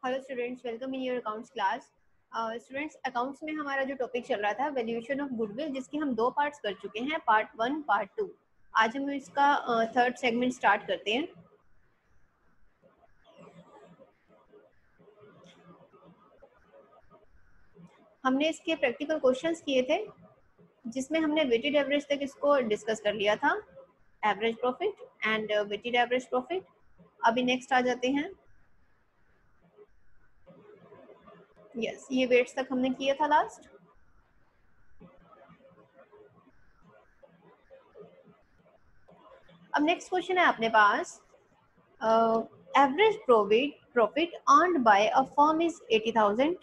Hello students, welcome in your accounts class. Students, accounts में हमारा जो टॉपिक चल रहा था वैल्यूएशन ऑफ गुडविल, जिसके हम दो पार्ट्स कर चुके हैं, पार्ट 1 पार्ट 2। आज हम इसका थर्ड सेगमेंट स्टार्ट करते हैं। हमने इसके प्रैक्टिकल क्वेश्चंस किए थे, जिसमें हमने वेटेड एवरेज तक इसको डिस्कस कर लिया था, average profit and weighted average profit. अभी नेक्स्ट आ जाते हैं। यस, ये वेट्स तक हमने किया था लास्ट। अब नेक्स्ट क्वेश्चन है अपने पास, average profit earned by a firm is 80,000,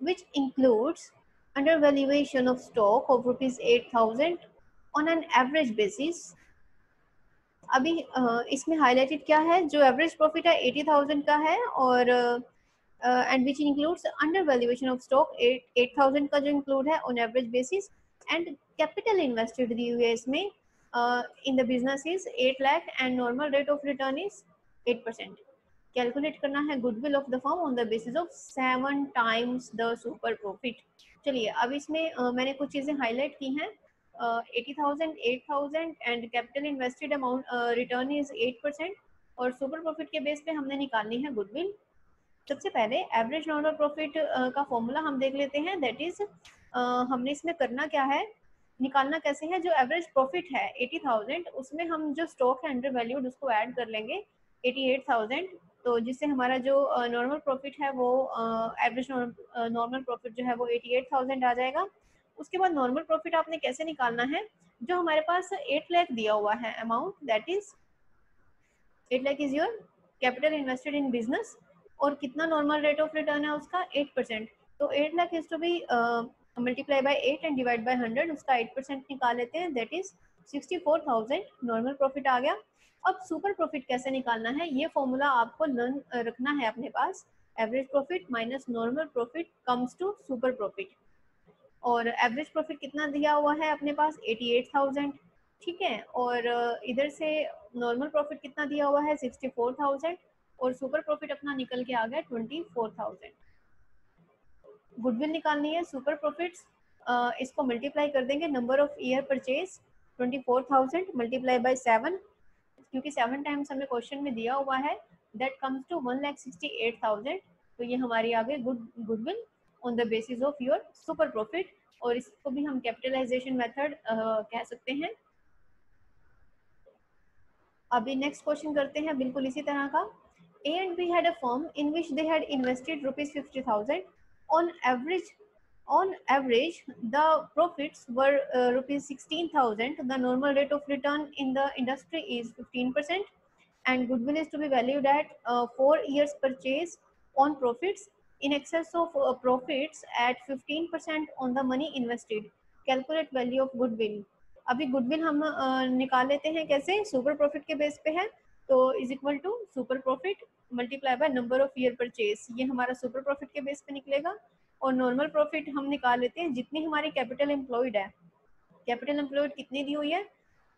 which includes undervaluation of stock of rupees 8,000 on an average basis. अभी इसमें हाईलाइटेड क्या है, जो एवरेज प्रॉफिट है 80,000 का है, और and which includes under valuation of stock 8,000 का जो इंक्लूड है on average basis, and capital invested दी हुई है इसमें in the business is 8 lakh and normal rate of return is 8%। Calculate करना है goodwill of the firm on the basis of 7 times the super profit. चलिए, अब इसमें मैंने कुछ चीजें हाईलाइट की हैं। 80,000, 8,000 and capital invested amount return is 8%, और सुपर प्रॉफिट के बेस पे हमने निकालनी है गुडविल। सबसे पहले एवरेज नॉर्मल प्रॉफिट का फॉर्मूला हम देख लेते हैं। दैट इज, हमने इसमें करना क्या है, निकालना कैसे है, जो एवरेज प्रॉफिट है 80,000, उसमें हम जो स्टॉक है अंडर वैल्यूड उसको ऐड कर लेंगे 88,000, तो जिससे हमारा जो नॉर्मल प्रॉफिट है वो एवरेज नॉर्मल प्रॉफिट जो है वो 88,000 आ जाएगा। उसके बाद नॉर्मल प्रॉफिट आपने कैसे निकालना है, जो हमारे पास 8 लाख दिया हुआ है amount, that is 8 lakh is your capital invested in business, और कितना नॉर्मल रेट ऑफ रिटर्न है उसका 8%। तो 8 lakh is to be multiply by 8 and divide by 100, उसका 8% निकाल लेते हैं, दैट इज 64,000 नॉर्मल प्रॉफिट आ गया। अब सुपर प्रॉफिट कैसे निकालना है, ये फॉर्मूला आपको लर्न रखना है अपने पास। Average profit minus normal profit comes to super profit, और एवरेज प्रॉफिट कितना दिया हुआ है अपने पास 88,000, ठीक है, और इधर से नॉर्मल प्रॉफिट कितना दिया हुआ है 64,000, और सुपर प्रॉफिट अपना निकल के आ गया 24,000। गुडविल निकालनी है, सुपर प्रॉफिट्स इसको मल्टीप्लाई कर देंगे number of year purchase, 24,000 multiply by 7, क्योंकि 7 टाइम्स हमें क्वेश्चन में दिया हुआ है, दैट कम्स टू 1,68,000। तो ये हमारी आ गई goodwill on the basis of your super profit, और इसको भी हम कैपिटलाइजेशन मेथड कह सकते हैं। अभी नेक्स्ट क्वेश्चन करते हैं बिल्कुल इसी तरह का। A and B had a firm in which they had invested rupees 50,000. On average, on average, the profits were rupees 16,000. The normal rate of return in the industry is 15%, and goodwill is to be valued at 4 years purchase on profits in excess of profits at 15% on the money invested. Calculate value of goodwill. अभी goodwill हम निकाल लेते हैं कैसे, super profit के base पे है, तो is equal to super profit multiply by number of year purchase, ये हमारा सुपर प्रॉफिट के बेस पे निकलेगा। और नॉर्मल प्रॉफिट हम निकाल लेते हैं जितनी हमारी कैपिटल एम्प्लॉयड है। कैपिटल एम्प्लॉयड कितनी दी हुई है,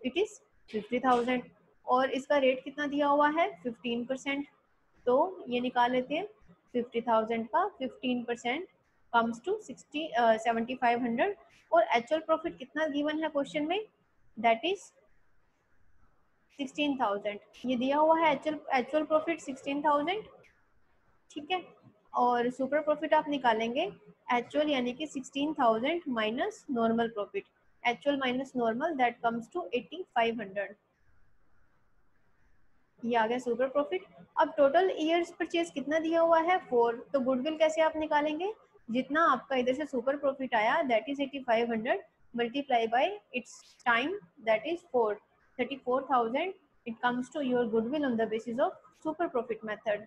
इट इज 50,000, और इसका रेट कितना दिया हुआ है 15%, तो ये निकाल लेते हैं 50,000 का 15% कम्स टू 7,500, और एक्चुअल प्रॉफिट कितना गिवन है क्वेश्चन में, दैट इज 16,000, ये दिया हुआ है एक्चुअल प्रॉफिट 16,000, ठीक है, और सुपर प्रॉफिट आप निकालेंगे एक्चुअल यानी कि 16,000 minus normal profit, actual minus normal that comes to 8,500, ये आ गया सुपर प्रॉफिट। अब टोटल ईयर्स परचेज कितना दिया हुआ है 4, तो गुडविल कैसे आप निकालेंगे, जितना आपका इधर से सुपर प्रॉफिट आया that is 8,500 multiply by its time that is 4, 34,000, it comes to your goodwill on the basis of super profit method.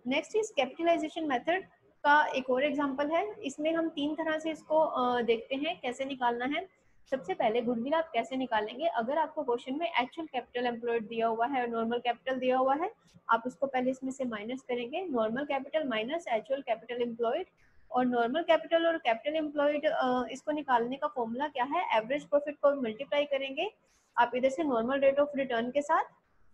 Next is capitalisation method का एक और एग्जांपल है, इसमें हम 3 तरह से इसको देखते हैं कैसे निकालना है। सबसे पहले गुडविल आप कैसे निकालेंगे, अगर आपको क्वेश्चन में एक्चुअल कैपिटल एम्प्लॉयड दिया हुआ है और नॉर्मल कैपिटल दिया हुआ है, आप उसको पहले इसमें से माइनस करेंगे, normal capital minus actual capital employed, और नॉर्मल कैपिटल और कैपिटल एम्प्लॉयड इसको निकालने का फॉर्मूला क्या है, एवरेज प्रॉफिट को मल्टीप्लाई करेंगे आप इधर से नॉर्मल रेट ऑफ रिटर्न के साथ,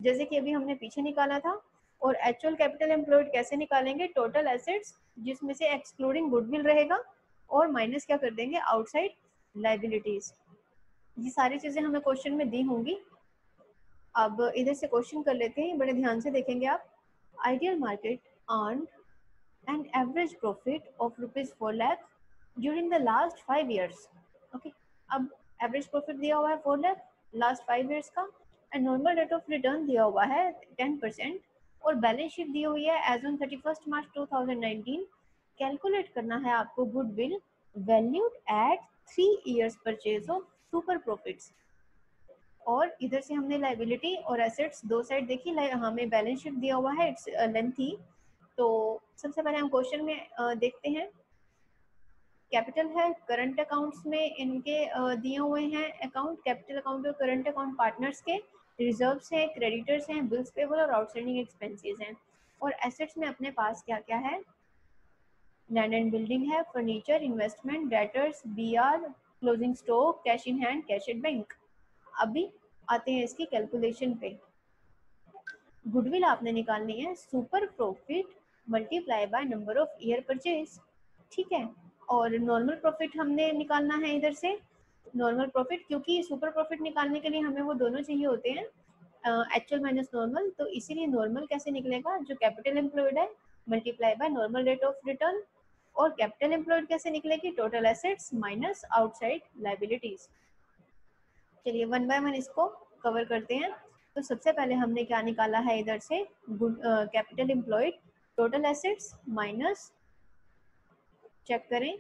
जैसे कि अभी हमने पीछे निकाला था। और एक्चुअल कैपिटल एम्प्लॉयड कैसे निकालेंगे, टोटल एसेट्स जिसमें से एक्सक्लूडिंग गुडविल रहेगा और माइनस क्या कर देंगे, आउटसाइड लाइबिलिटीज। ये सारी चीजें हमें क्वेश्चन में दी होंगी। अब इधर से क्वेश्चन कर लेते हैं, बड़े ध्यान से देखेंगे आप। Ideal market earn an average profit of ₹4 lakh during the last 5 years। Okay, अब एवरेज प्रॉफिट दिया हुआ है 4 लाख लास्ट 5 years का, and normal rate of return दिया हुआ है 10%, और बैलेंस शीट दी हुई है एज ऑन 31 मार्च 2019। कैलकुलेट करना है आपको goodwill valued at 3 years purchase of super profits. और इधर से हमने लाइबिलिटी और एसेट्स दो साइड देखी, हमें बैलेंस शीट दिया हुआ है, इट्स लेंथी। तो सबसे पहले हम क्वेश्चन में देखते हैं। कैपिटल है, करंट अकाउंट्स में इनके दिए हुए हैं अकाउंट, कैपिटल अकाउंट और करंट अकाउंट पार्टनर्स के। रिजर्व्स हैं, क्रेडिटर्स हैं, बिल्स पेबल और आउटस्टैंडिंग एक्सपेंसेस हैं। और एसेट्स में अपने पास क्या क्या है, लैंड एंड बिल्डिंग है, furniture, investment, debtors, BR, closing stock, cash in hand, cash at bank. अभी आते हैं इसकी कैलकुलेशन पे। गुडविल आपने निकालनी है super profit multiply by number of year purchase, ठीक है। और नॉर्मल प्रॉफिट हमने निकालना है इधर से, नॉर्मल प्रॉफिट, क्योंकि सुपर प्रॉफिट निकालने के लिए हमें वो दोनों चाहिए होते हैं, एक्चुअल माइनस नॉर्मल। तो इसीलिए नॉर्मल कैसे निकलेगा, जो कैपिटल एम्प्लॉयड है multiply by normal rate of return. और कैपिटल एम्प्लॉयड कैसे निकलेगी, total assets minus outside liabilities. चलिए वन बाय वन इसको कवर करते हैं। तो सबसे पहले हमने क्या निकाला है इधर से, capital employed total assets minus, check करें,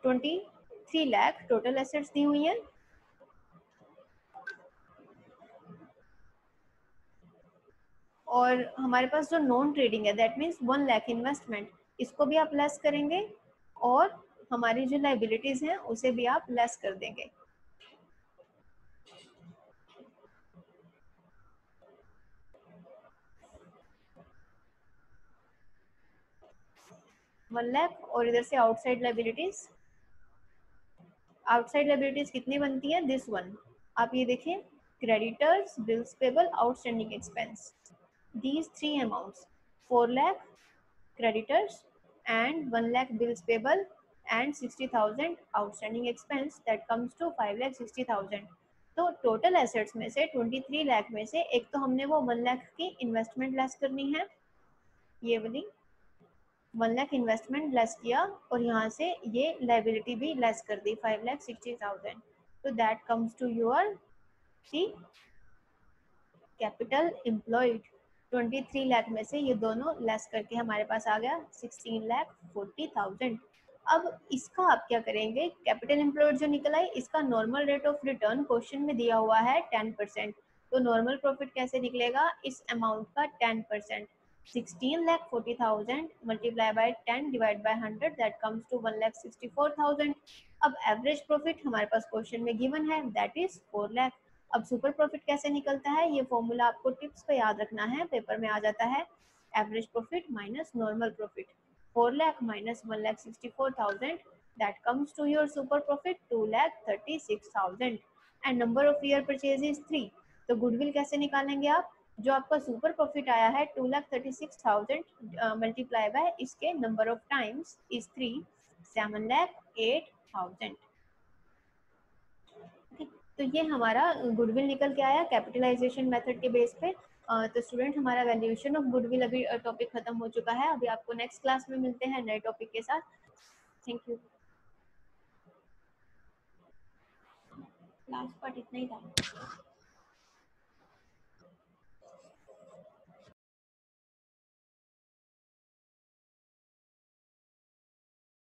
23 लाख टोटल एसेट्स दी हुई हैं। और हमारे पास जो नॉन ट्रेडिंग है दैट मीन्स 1 लाख इन्वेस्टमेंट, इसको भी आप लेस करेंगे और हमारी जो लाइबिलिटीज हैं उसे भी आप लेस कर देंगे। वन लाख और इधर से आउटसाइड लाइबिलिटीज, आउटसाइड लाइबिलिटीज कितनी बनती है, दिस वन। आप ये देखिए, creditors, bills payable, outstanding expense, these three amounts, 4 lakh creditors and 1 lakh bills payable and 60,000 outstanding expense, that comes to 5,60,000। तो टोटल एसेट्स में से 23 लाख में से एक तो हमने वो 1 लाख की इन्वेस्टमेंट लेस करनी है, ये वाली 1 लाख इन्वेस्टमेंट लेस किया, और यहाँ से ये लाइबिलिटी भी लेस कर दी 5,60,000। तो that comes to your see capital employed. 23 lakh में से ये दोनों लेस करके हमारे पास आ गया 16,40,000। अब इसका आप क्या करेंगे, कैपिटल एम्प्लॉयड जो निकला है इसका normal rate of return question में दिया हुआ है 10%। तो नॉर्मल प्रॉफिट कैसे निकलेगा, इस अमाउंट का 10%, 16,40,000 multiply by 10 divide by 100, that comes to 1,64,000। अब एवरेज प्रॉफिट हमारे पास क्वेश्चन में गिवन है, दैट इज 4 लाख। अब सुपर प्रॉफिट कैसे निकलता है, ये फॉर्मूला आपको टिप्स पे याद रखना है, पेपर में आ जाता है। Average profit minus normal profit, 4 lakh minus 1,64,000, that comes to your super profit 2,36,000 and number of year purchase is 3। तो गुडविल कैसे निकालेंगे आप, जो आपका सुपर प्रॉफिट आया है 2,36,000 मल्टीप्लाई बाय इसके नंबर ऑफ टाइम्स इज 3, 7,08,000। तो ये हमारा गुडविल निकल के आया कैपिटलाइजेशन मेथड के बेस पे। तो स्टूडेंट हमारा वैल्यूएशन ऑफ गुडविल अभी टॉपिक खत्म हो चुका है। अभी आपको नेक्स्ट क्लास में मिलते हैं नए टॉपिक के साथ। Thank you. लास्ट पार्ट इतना ही था।